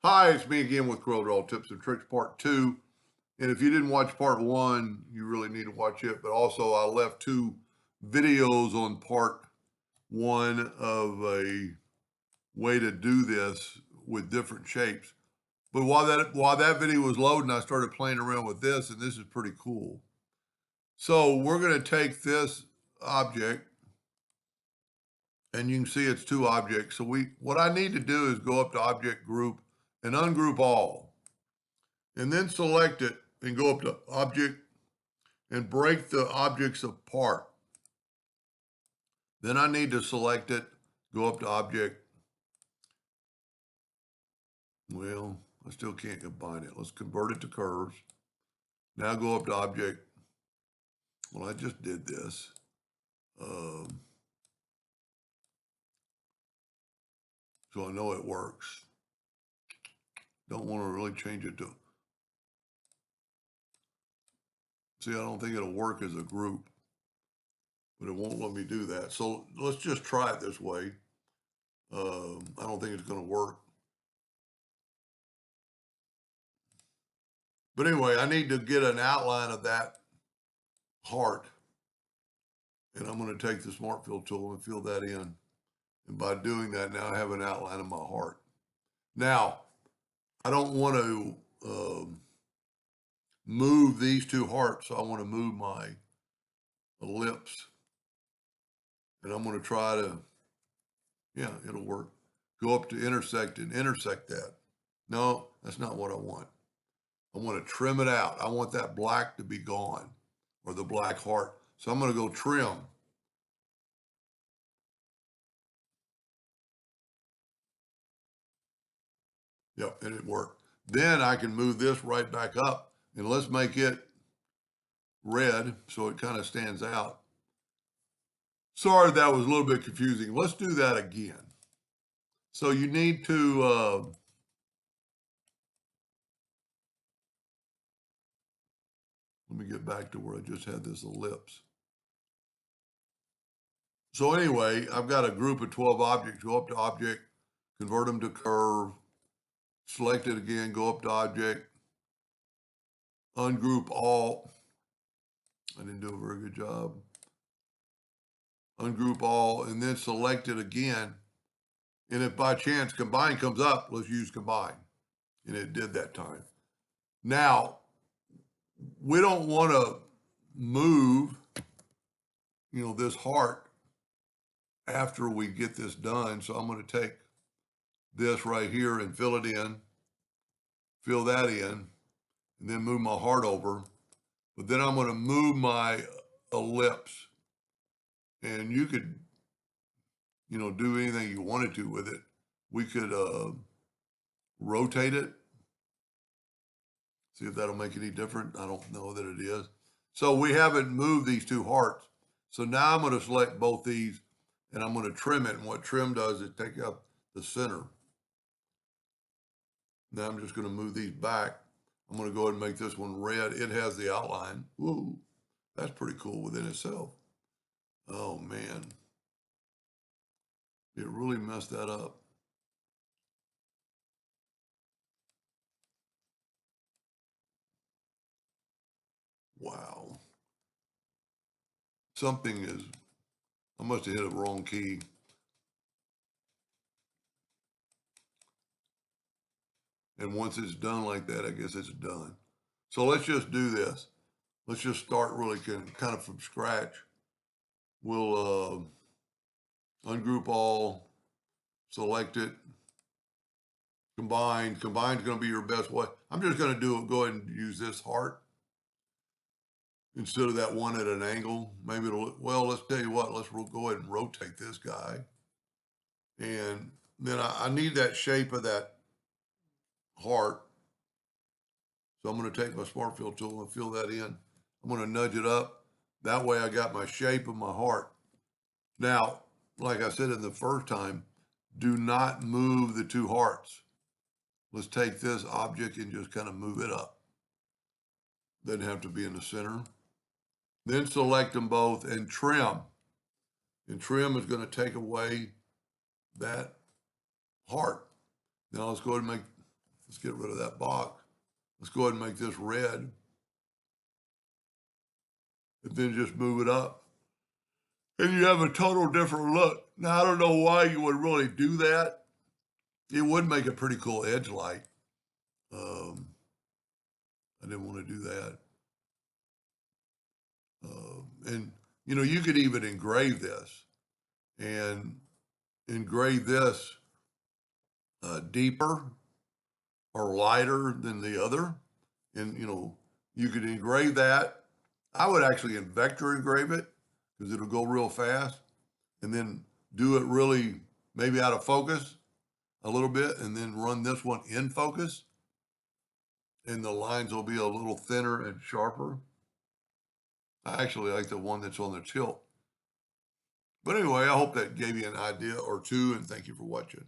Hi, it's me again with Corel Tips and Tricks Part 2. And if you didn't watch Part 1, you really need to watch it. But also, I left 2 videos on Part 1 of a way to do this with different shapes. But while that video was loading, I started playing around with this, and this is pretty cool. So we're going to take this object, and you can see it's 2 objects. So what I need to do is go up to Object Group and ungroup all, and then select it and go up to Object and break the objects apart. Then I need to select it, go up to Object. Well, I still can't combine it. Let's convert it to curves. Now go up to Object. Well, I just did this. So I know it works. Don't want to really change it to. See, I don't think it'll work as a group, but it won't let me do that. So let's just try it this way. I don't think it's going to work. But anyway, I need to get an outline of that heart. And I'm going to take the Smart Fill tool and fill that in. And by doing that, now I have an outline of my heart. Now, I don't want to move these 2 hearts, so I want to move my ellipse. And I'm going to try to, yeah, it'll work. Go up to intersect and intersect that. No, that's not what I want. I want to trim it out. I want that black to be gone, or the black heart. So I'm going to go trim. Yep, and it worked. Then I can move this right back up, and let's make it red so it kind of stands out. Sorry, that was a little bit confusing. Let's do that again. So you need to, let me get back to where I just had this ellipse. So anyway, I've got a group of 12 objects. Go up to Object, convert them to curve, select it again, go up to Object, ungroup all. I didn't do a very good job. Ungroup all, and then select it again. And if by chance combine comes up, let's use combine. And it did that time. Now, we don't want to move, this heart after we get this done. So I'm going to take this right here and fill it in, fill that in, and then move my heart over. But then I'm going to move my ellipse. And you could, do anything you wanted to with it. We could rotate it. See if that'll make any difference. I don't know that it is. So we haven't moved these 2 hearts. So now I'm going to select both these and I'm going to trim it. And what trim does is take out the center. Now I'm just going to move these back. I'm going to go ahead and make this one red. It has the outline. Ooh, that's pretty cool within itself. Oh man, it really messed that up. Wow. I must have hit a wrong key. And once it's done like that, I guess it's done. So let's just do this. Let's just start really kind of from scratch. We'll ungroup all, select it, combine. Combine is going to be your best way. I'm just going to go ahead and use this heart instead of that one at an angle. Maybe let's tell you what, let's go ahead and rotate this guy. And then I need that shape of that heart. So I'm going to take my Smart Fill tool and fill that in. I'm going to nudge it up. That way I got my shape of my heart. Now, like I said in the first time, do not move the 2 hearts. Let's take this object and just kind of move it up. Doesn't have to be in the center. Then select them both and trim. And trim is going to take away that heart. Now let's go ahead and Let's get rid of that box. Let's go ahead and make this red. And then just move it up. And you have a total different look. Now, I don't know why you would really do that. It would make a pretty cool edge light. I didn't want to do that. And, you know, you could even engrave this and engrave this deeper or lighter than the other. And, you know, you could engrave that. I would actually vector engrave it because it'll go real fast, and then do it really maybe out of focus a little bit, and then run this one in focus, and the lines will be a little thinner and sharper. I actually like the one that's on the tilt. But anyway, I hope that gave you an idea or two, and thank you for watching.